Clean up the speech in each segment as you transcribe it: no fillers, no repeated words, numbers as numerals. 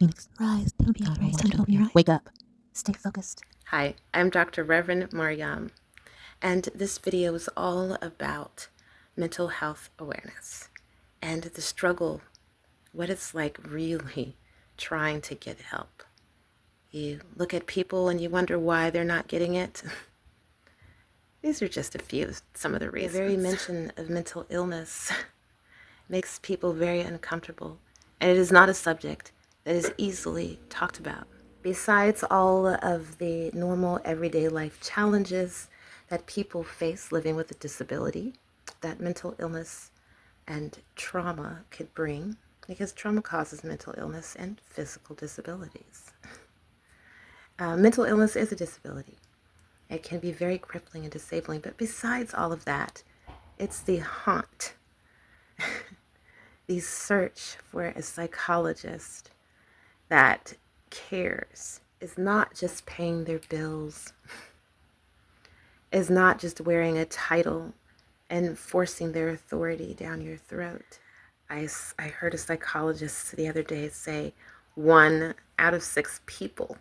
Phoenix. Rise. Don't be afraid. It's time to open your eyes. Wake up. Stay focused. Hi, I'm Dr. Reverend Mariam, and this video is all about mental health awareness and the struggle, what it's like really trying to get help. You look at people and you wonder why they're not getting it. These are just some of the reasons. The very mention of mental illness makes people very uncomfortable, and it is not a subject that is easily talked about. Besides all of the normal everyday life challenges that people face living with a disability, that mental illness and trauma could bring, because trauma causes mental illness and physical disabilities. Mental illness is a disability. It can be very crippling and disabling, but besides all of that, it's the haunt, the search for a psychologist that cares, is not just paying their bills, is not just wearing a title and forcing their authority down your throat. I heard a psychologist the other day say 1 out of 6 people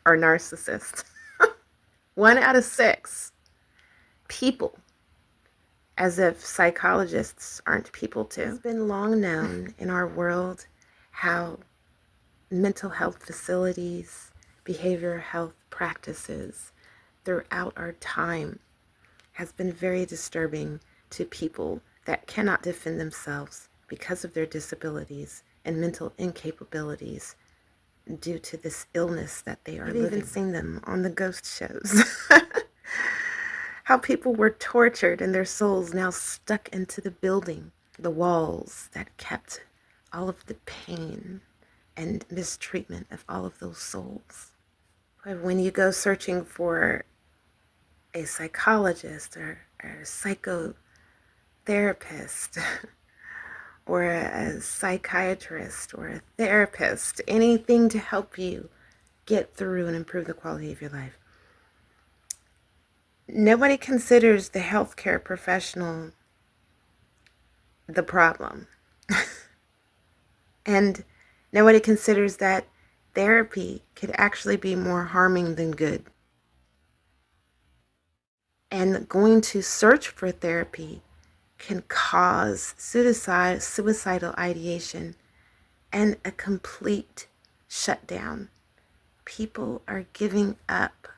are narcissists. 1 out of 6 people, as if psychologists aren't people too. It's been long known in our world how mental health facilities, behavioral health practices throughout our time has been very disturbing to people that cannot defend themselves because of their disabilities and mental incapabilities due to this illness that they are living. I've even seen them on the ghost shows. How people were tortured and their souls now stuck into the building, the walls that kept all of the pain and mistreatment of all of those souls. But when you go searching for a psychologist or a psychotherapist or a psychiatrist or a therapist, anything to help you get through and improve the quality of your life, nobody considers the healthcare professional the problem. And nobody considers that therapy could actually be more harming than good. And going to search for therapy can cause suicidal ideation and a complete shutdown. People are giving up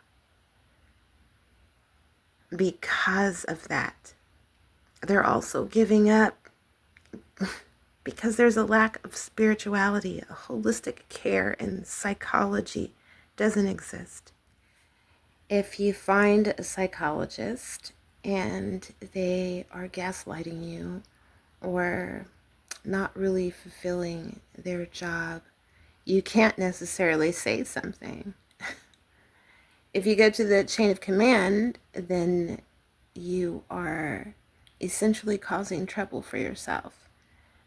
because of that. They're also giving up because there's a lack of spirituality. A holistic care and psychology doesn't exist. If you find a psychologist and they are gaslighting you or not really fulfilling their job, you can't necessarily say something. If you go to the chain of command, then you are essentially causing trouble for yourself.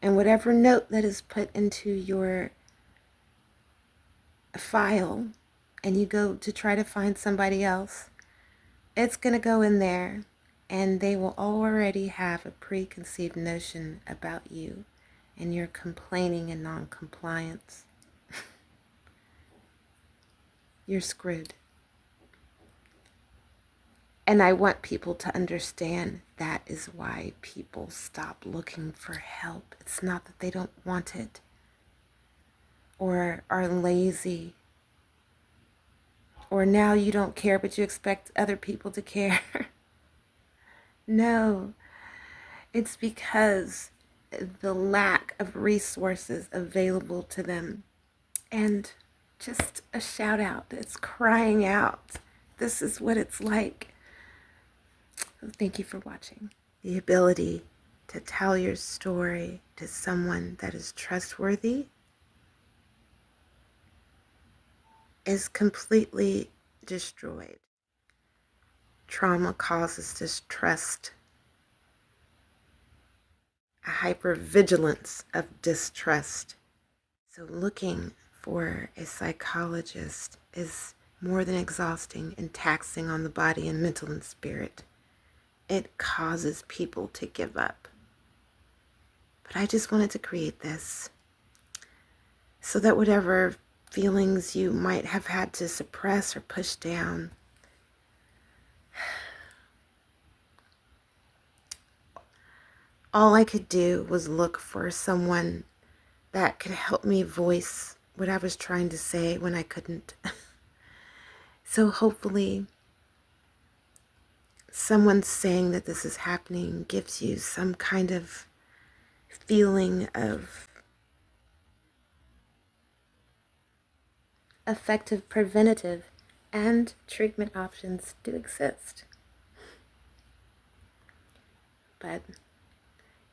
And whatever note that is put into your file and you go to try to find somebody else, it's going to go in there and they will already have a preconceived notion about you and your complaining and non-compliance. You're screwed. And I want people to understand that is why people stop looking for help. It's not that they don't want it or are lazy or now you don't care but you expect other people to care. No, it's because the lack of resources available to them. And just a shout out, it's crying out. This is what it's like. Thank you for watching. The ability to tell your story to someone that is trustworthy is completely destroyed. Trauma causes distrust, a hypervigilance of distrust. So looking for a psychologist is more than exhausting and taxing on the body and mental and spirit. It causes people to give up. But I just wanted to create this so that whatever feelings you might have had to suppress or push down, all I could do was look for someone that could help me voice what I was trying to say when I couldn't. So hopefully someone saying that this is happening gives you some kind of feeling of effective preventative and treatment options do exist. But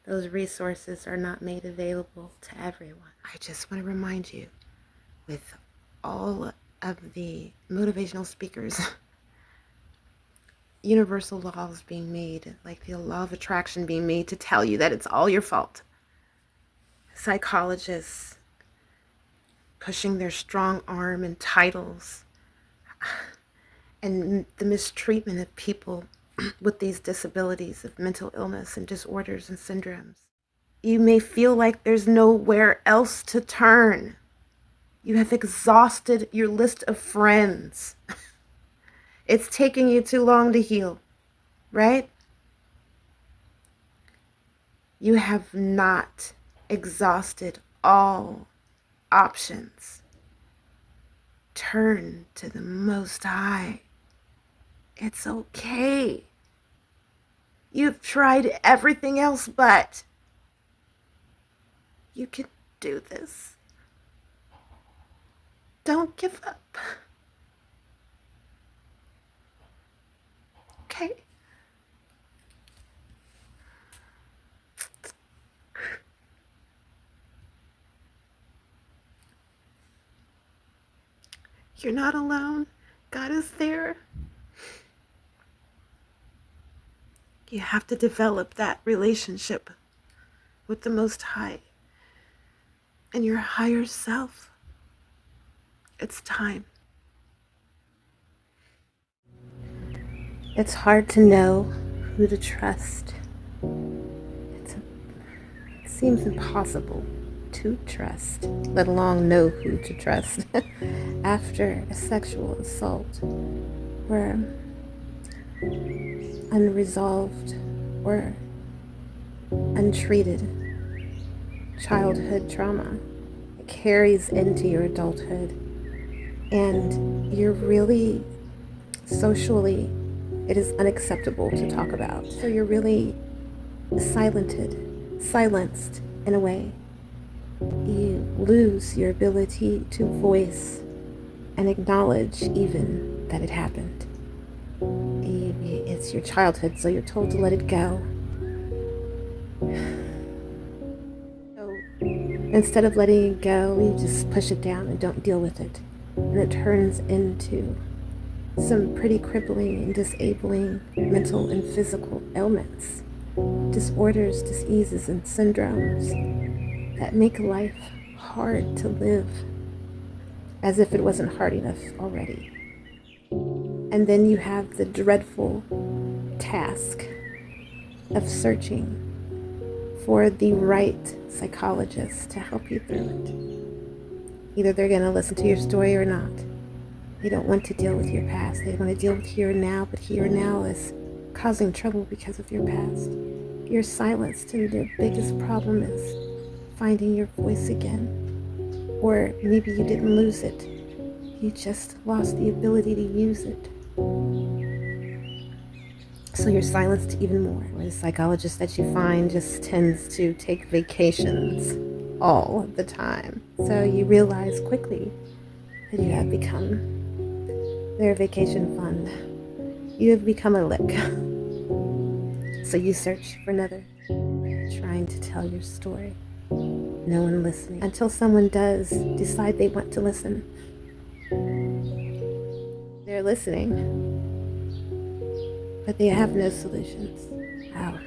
those resources are not made available to everyone. I just want to remind you, with all of the motivational speakers, universal laws being made, like the law of attraction being made to tell you that it's all your fault. Psychologists pushing their strong arm and titles, and the mistreatment of people with these disabilities of mental illness and disorders and syndromes. You may feel like there's nowhere else to turn. You have exhausted your list of friends. It's taking you too long to heal, right? You have not exhausted all options. Turn to the Most High. It's okay. You've tried everything else, but you can do this. Don't give up. Okay? You're not alone. God is there. You have to develop that relationship with the Most High and your higher self. It's time. It's hard to know who to trust. It seems impossible to trust, let alone know who to trust after a sexual assault or unresolved or untreated childhood trauma. It carries into your adulthood, and you're really socially, it is unacceptable to talk about. So you're really silenced in a way. You lose your ability to voice and acknowledge even that it happened. It's your childhood, so you're told to let it go. So instead of letting it go, you just push it down and don't deal with it. And it turns into some pretty crippling and disabling mental and physical ailments, disorders, diseases, and syndromes that make life hard to live, as if it wasn't hard enough already. And then you have the dreadful task of searching for the right psychologist to help you through it. Either they're going to listen to your story or not. They don't want to deal with your past. They want to deal with here and now, but here and now is causing trouble because of your past. You're silenced, and the biggest problem is finding your voice again. Or maybe you didn't lose it. You just lost the ability to use it. So you're silenced even more. Or the psychologist that you find just tends to take vacations all the time. So you realize quickly that you have become their vacation fund. You have become a lick. So you search for another, trying to tell your story. No one listening. Until someone does decide they want to listen. They're listening, but they have no solutions. Oh,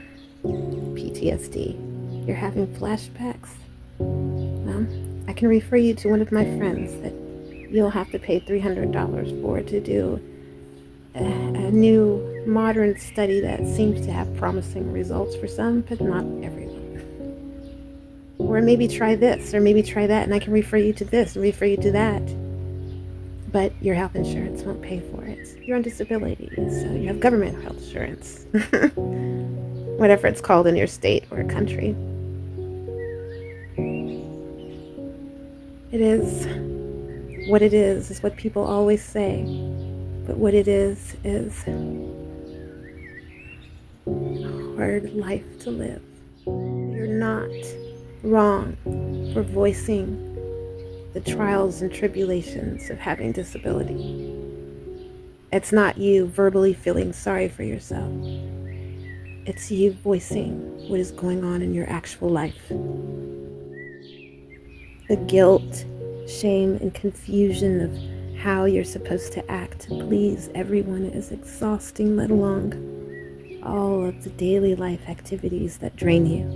PTSD. You're having flashbacks? Well, I can refer you to one of my friends that you'll have to pay $300 for to do a new modern study that seems to have promising results for some, but not everyone. Or maybe try this, or maybe try that, and I can refer you to this and refer you to that. But your health insurance won't pay for it. You're on disability, so you have government health insurance. Whatever it's called in your state or country. It is what it is what people always say. But what it is a hard life to live. You're not wrong for voicing the trials and tribulations of having disability. It's not you verbally feeling sorry for yourself. It's you voicing what is going on in your actual life. The guilt, shame, and confusion of how you're supposed to act to please everyone is exhausting, let alone all of the daily life activities that drain you.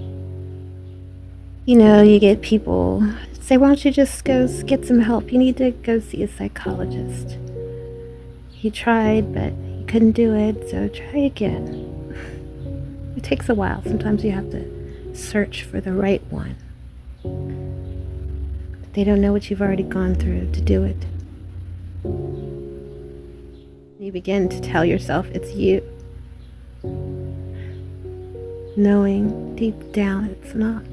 You get people say, why don't you just go get some help? You need to go see a psychologist. He tried, but he couldn't do it, so try again. It takes a while. Sometimes you have to search for the right one. But they don't know what you've already gone through to do it. You begin to tell yourself it's you, knowing deep down it's not.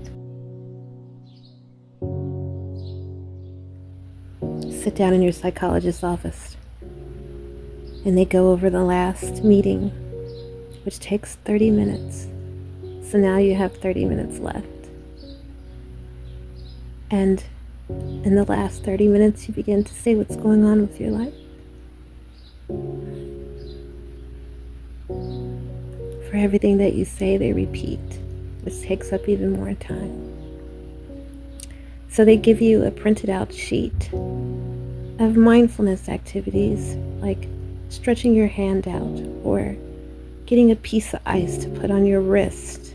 Sit down in your psychologist's office, and they go over the last meeting, which takes 30 minutes. So now you have 30 minutes left. And in the last 30 minutes, you begin to say what's going on with your life. For everything that you say, they repeat, which takes up even more time. So they give you a printed out sheet of mindfulness activities like stretching your hand out or getting a piece of ice to put on your wrist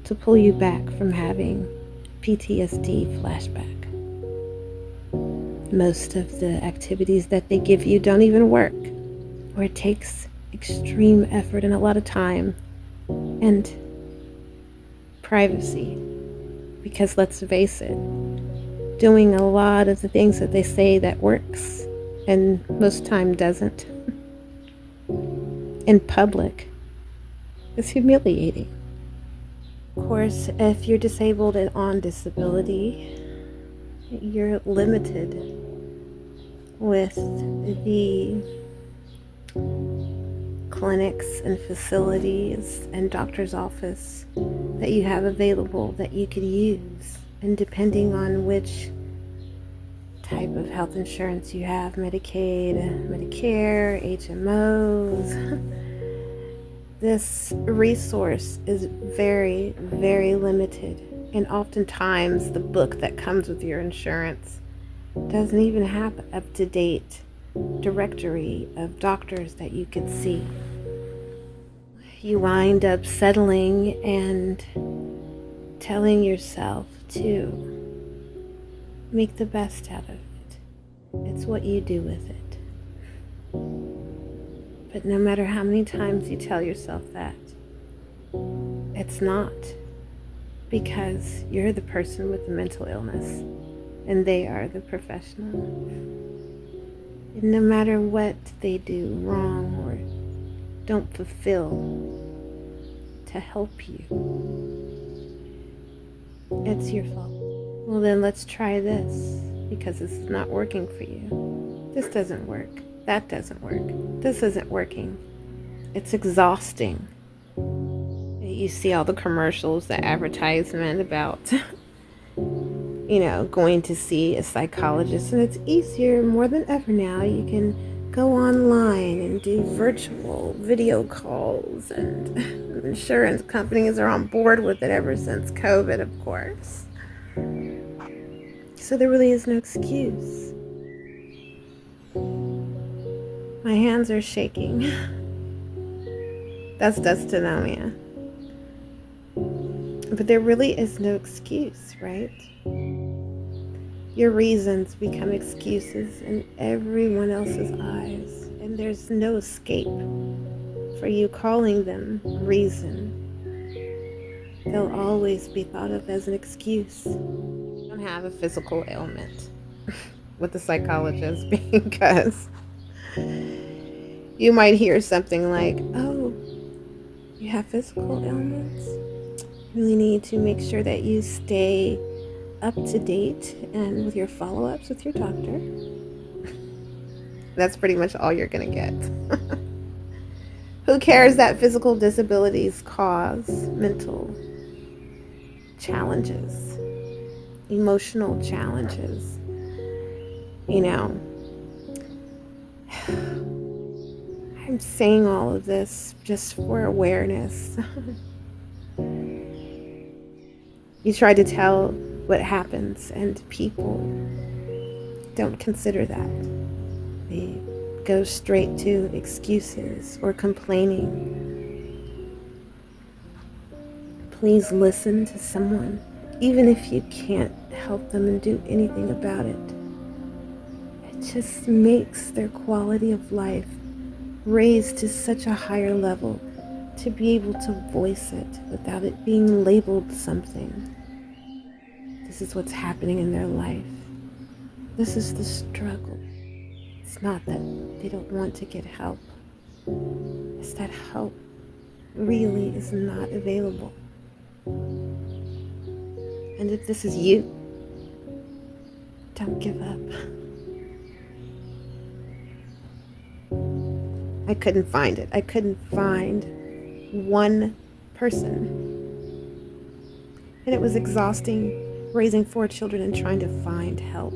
to pull you back from having PTSD flashback. Most of the activities that they give you don't even work, or it takes extreme effort and a lot of time and privacy, because let's face it, doing a lot of the things that they say that works and most time doesn't in public is humiliating. Of course, if you're disabled and on disability, you're limited with the clinics and facilities and doctor's office that you have available that you could use. And depending on which type of health insurance you have, Medicaid, Medicare, HMOs, this resource is very, very limited. And oftentimes the book that comes with your insurance doesn't even have an up-to-date directory of doctors that you could see. You wind up settling and telling yourself to make the best out of it. It's what you do with it. But no matter how many times you tell yourself that, it's not, because you're the person with the mental illness and they are the professional. And no matter what they do wrong or don't fulfill to help you, it's your fault. Well, then let's try this, because this is not working for you. This doesn't work. That doesn't work. This isn't working. It's exhausting. You see all the commercials, the advertisement about, going to see a psychologist, and it's easier more than ever now. You can go online and do virtual video calls, and insurance companies are on board with it ever since COVID, of course. So there really is no excuse. My hands are shaking. That's dystonia. But there really is no excuse, right? Your reasons become excuses in everyone else's eyes, and there's no escape for you calling them reason they'll always be thought of as an excuse. You don't have a physical ailment with the psychologist because you might hear something like, oh, you have physical ailments? You really need to make sure that you stay up to date and with your follow-ups with your doctor. That's pretty much all you're going to get. Who cares that physical disabilities cause mental challenges, emotional challenges? You know, I'm saying all of this just for awareness. You try to tell what happens, and people don't consider that. They go straight to excuses or complaining. Please listen to someone, even if you can't help them and do anything about it. It just makes their quality of life raised to such a higher level to be able to voice it without it being labeled something. This is what's happening in their life. This is the struggle. It's not that they don't want to get help. It's that help really is not available. And if this is you, don't give up. I couldn't find it. I couldn't find one person. And it was exhausting raising 4 children and trying to find help.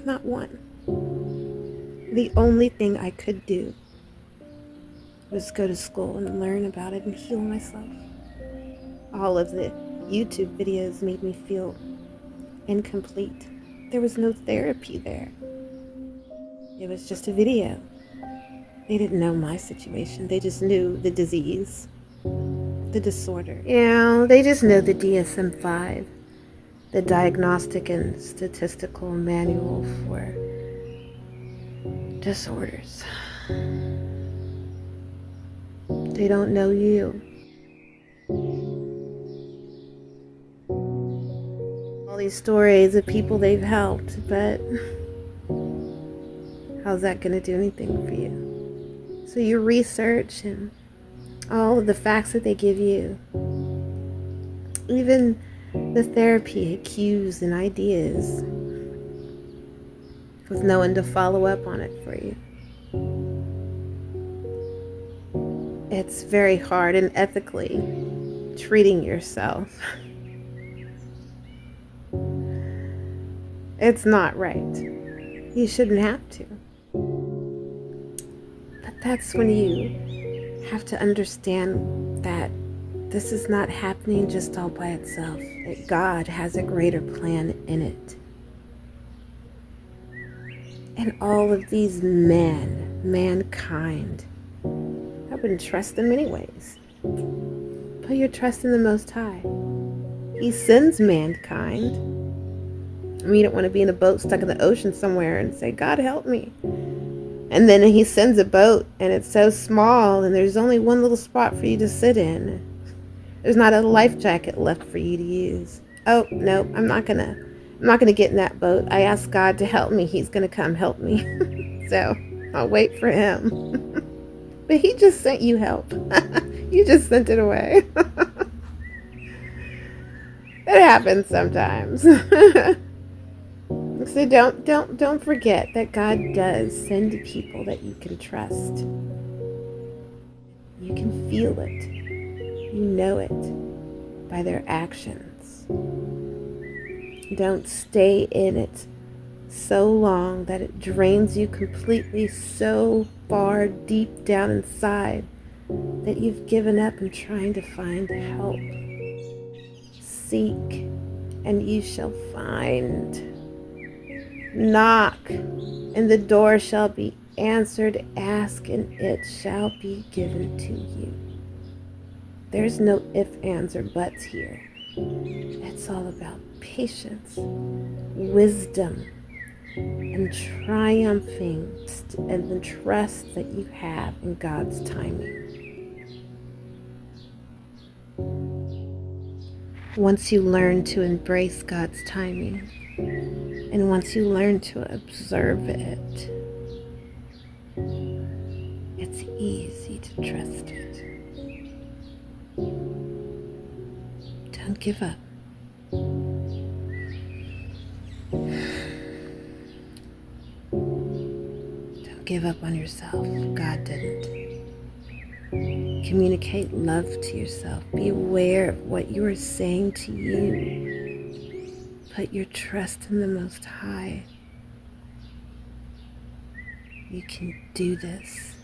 Not one. The only thing I could do was go to school and learn about it and heal myself. All of the YouTube videos made me feel incomplete. There was no therapy there. It was just a video. They didn't know my situation. They just knew the disease, the disorder. Yeah, they just know the DSM-5, the Diagnostic and Statistical Manual for Disorders. They don't know you. All these stories of people they've helped, but how's that going to do anything for you? So you research and all of the facts that they give you, even the therapy cues and ideas, with no one to follow up on it for you. It's very hard, and ethically treating yourself, it's not right. You shouldn't have to. But that's when you have to understand that this is not happening just all by itself, that God has a greater plan in it. And all of these mankind, I wouldn't trust them anyways. Put your trust in the Most High. He sends mankind. I mean, you don't want to be in a boat stuck in the ocean somewhere and say, God help me. And then he sends a boat and it's so small and there's only one little spot for you to sit in. There's not a life jacket left for you to use. Oh, no, I'm not gonna get in that boat. I asked God to help me. He's gonna come help me. So I'll wait for him. But he just sent you help. You just sent it away. It happens sometimes. So don't forget that God does send people that you can trust. You can feel it. You know it by their actions. Don't stay in it so long that it drains you completely, so far deep down inside that you've given up in trying to find help. Seek and you shall find. Knock and the door shall be answered. Ask and it shall be given to you. There's no ifs, ands, or buts here. It's all about patience, wisdom, and triumphing and the trust that you have in God's timing. Once you learn to embrace God's timing, and once you learn to observe it, it's easy to trust it. Don't give up. Don't give up on yourself. God didn't. Communicate love to yourself. Be aware of what you are saying to you. Put your trust in the Most High. You can do this.